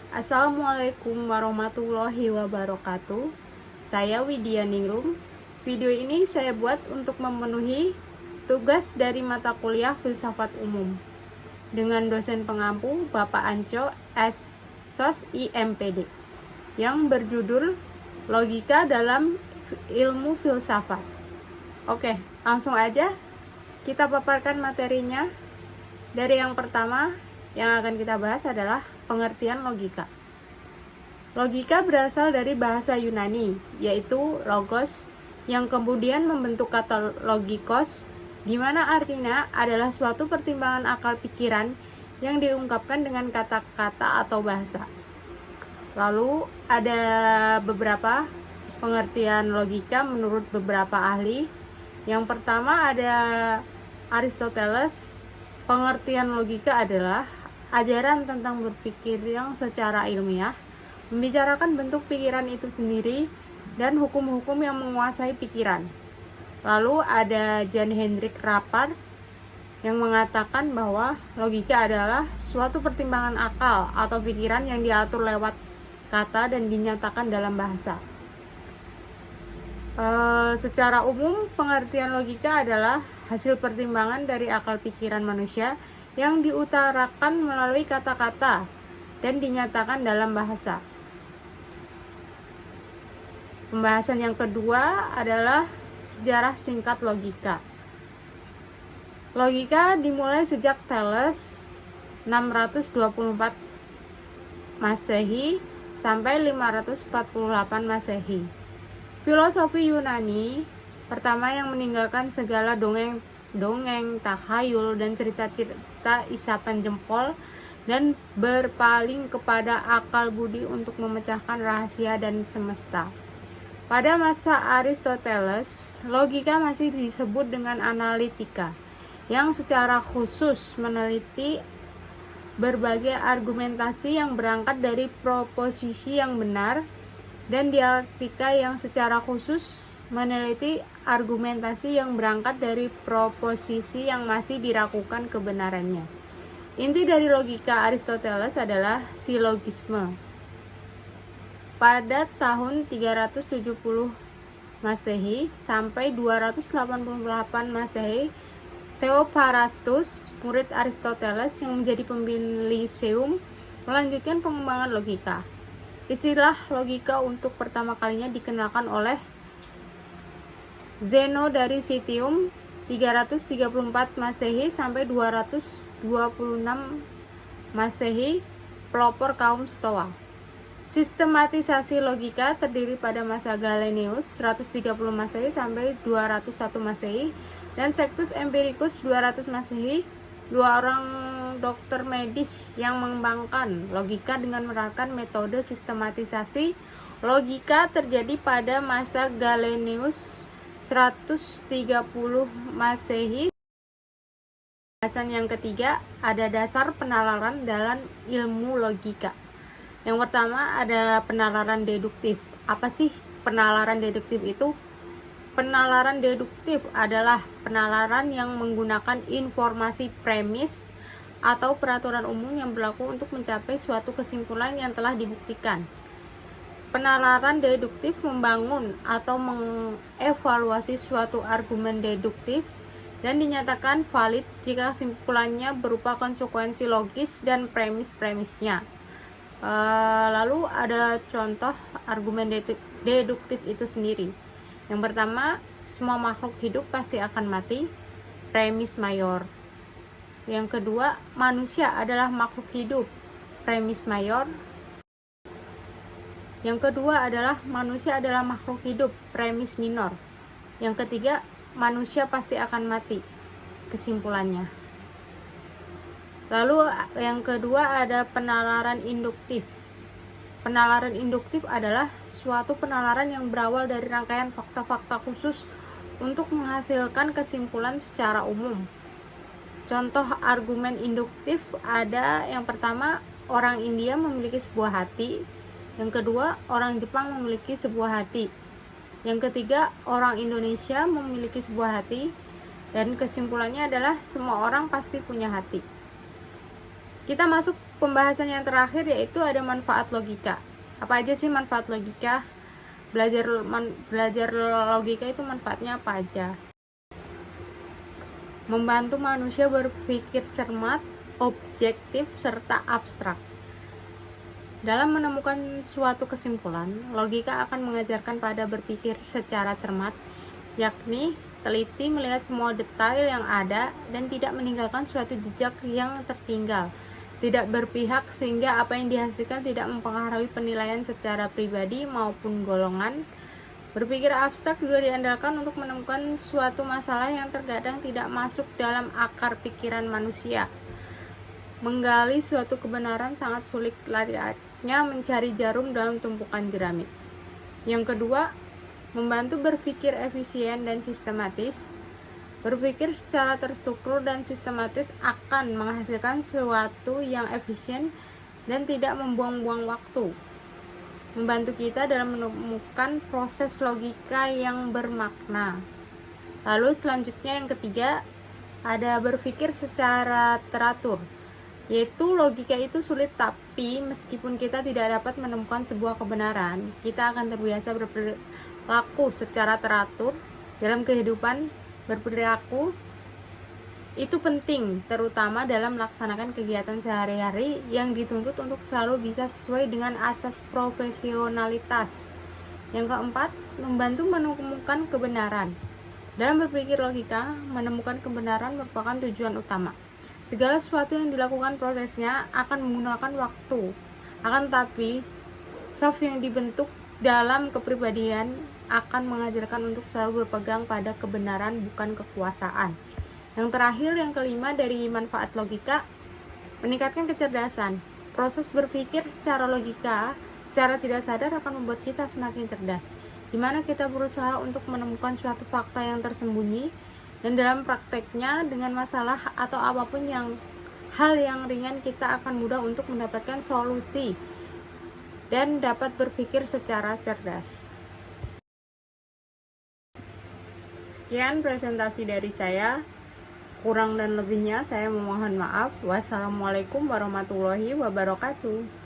Assalamualaikum warahmatullahi wabarakatuh. Saya Widya Ningrum. Video ini saya buat untuk memenuhi tugas dari mata kuliah Filsafat Umum dengan dosen pengampu Bapak Anco S. Sos IMPD yang berjudul Logika dalam Ilmu Filsafat. Oke, langsung aja kita paparkan materinya. Dari yang pertama yang akan kita bahas adalah pengertian logika. Logika berasal dari bahasa Yunani, yaitu logos, yang kemudian membentuk kata logikos, di mana artinya adalah suatu pertimbangan akal pikiran yang diungkapkan dengan kata-kata atau bahasa. Lalu ada beberapa pengertian logika menurut beberapa ahli. Yang pertama ada Aristoteles. Pengertian logika adalah ajaran tentang berpikir yang secara ilmiah, membicarakan bentuk pikiran itu sendiri dan hukum-hukum yang menguasai pikiran. Lalu ada Jan Hendrik Rappard yang mengatakan bahwa logika adalah suatu pertimbangan akal atau pikiran yang diatur lewat kata dan dinyatakan dalam bahasa. Secara umum, pengertian logika adalah hasil pertimbangan dari akal pikiran manusia yang diutarakan melalui kata-kata dan dinyatakan dalam bahasa. Pembahasan yang kedua adalah sejarah singkat logika. Logika dimulai sejak Thales 624 Masehi sampai 548 Masehi. Filosofi Yunani pertama yang meninggalkan segala dongeng, tahayul, dan cerita-cerita isapan jempol dan berpaling kepada akal budi untuk memecahkan rahasia dan semesta. Pada masa Aristoteles, logika masih disebut dengan analitika, yang secara khusus meneliti berbagai argumentasi yang berangkat dari proposisi yang benar, dan dialektika yang secara khusus meneliti argumentasi yang berangkat dari proposisi yang masih diragukan kebenarannya. Inti dari logika Aristoteles adalah silogisme. Pada tahun 370 Masehi sampai 288 Masehi, Theophrastus, murid Aristoteles yang menjadi pemimpin Lyceum, melanjutkan pengembangan logika. Istilah logika untuk pertama kalinya dikenalkan oleh Zeno dari Citium 334 Masehi sampai 226 Masehi, pelopor kaum Stoa. Sistematisasi logika terdiri pada masa Galenius 130 Masehi sampai 201 Masehi dan Sextus Empiricus 200 Masehi, dua orang dokter medis yang mengembangkan logika dengan menerapkan metode sistematisasi logika terjadi pada masa Galenius 130 Masehi. Pembahasan yang ketiga ada dasar penalaran dalam ilmu logika. Yang pertama ada penalaran deduktif. Apa sih penalaran deduktif itu? Penalaran deduktif adalah penalaran yang menggunakan informasi premis atau peraturan umum yang berlaku untuk mencapai suatu kesimpulan yang telah dibuktikan. Penalaran deduktif membangun atau mengevaluasi suatu argumen deduktif dan dinyatakan valid jika kesimpulannya berupa konsekuensi logis dan premis-premisnya. Lalu ada contoh argumen deduktif itu sendiri. Yang pertama, semua makhluk hidup pasti akan mati, premis mayor. Yang kedua, manusia adalah makhluk hidup, premis mayor. Yang kedua adalah manusia adalah makhluk hidup, premis minor. Yang ketiga, manusia pasti akan mati, kesimpulannya. Lalu yang kedua ada penalaran induktif. Penalaran induktif adalah suatu penalaran yang berawal dari rangkaian fakta-fakta khusus untuk menghasilkan kesimpulan secara umum. Contoh argumen induktif ada yang pertama, orang India memiliki sebuah hati. Yang kedua, orang Jepang memiliki sebuah hati. Yang ketiga, orang Indonesia memiliki sebuah hati. Dan kesimpulannya adalah semua orang pasti punya hati. Kita masuk pembahasan yang terakhir yaitu ada manfaat logika. Apa aja sih manfaat logika? Belajar logika itu manfaatnya apa aja? Membantu manusia berpikir cermat, objektif, serta abstrak. Dalam menemukan suatu kesimpulan, logika akan mengajarkan pada berpikir secara cermat, yakni teliti melihat semua detail yang ada dan tidak meninggalkan suatu jejak yang tertinggal, tidak berpihak sehingga apa yang dihasilkan tidak mempengaruhi penilaian secara pribadi maupun golongan. Berpikir abstrak juga diandalkan untuk menemukan suatu masalah yang terkadang tidak masuk dalam akar pikiran manusia. Menggali suatu kebenaran sangat sulit layaknya mencari jarum dalam tumpukan jerami. Yang kedua, membantu berpikir efisien dan sistematis. Berpikir secara terstruktur dan sistematis akan menghasilkan sesuatu yang efisien dan tidak membuang-buang waktu. Membantu kita dalam menemukan proses logika yang bermakna. Lalu selanjutnya yang ketiga, ada berpikir secara teratur. Yaitu logika itu sulit, tapi meskipun kita tidak dapat menemukan sebuah kebenaran, kita akan terbiasa berperilaku secara teratur dalam kehidupan. Berperilaku itu penting, terutama dalam melaksanakan kegiatan sehari-hari yang dituntut untuk selalu bisa sesuai dengan asas profesionalitas. Yang keempat, membantu menemukan kebenaran. Dalam berpikir logika, menemukan kebenaran merupakan tujuan utama. Segala sesuatu yang dilakukan prosesnya akan menggunakan waktu. Akan tetapi, soft yang dibentuk dalam kepribadian akan mengajarkan untuk selalu berpegang pada kebenaran, bukan kekuasaan. Yang terakhir, yang kelima dari manfaat logika, meningkatkan kecerdasan. Proses berpikir secara logika, secara tidak sadar akan membuat kita semakin cerdas, di mana kita berusaha untuk menemukan suatu fakta yang tersembunyi, dan dalam prakteknya dengan masalah atau apapun hal yang ringan kita akan mudah untuk mendapatkan solusi dan dapat berpikir secara cerdas. Sekian presentasi dari saya. Kurang dan lebihnya saya memohon maaf. Wassalamualaikum warahmatullahi wabarakatuh.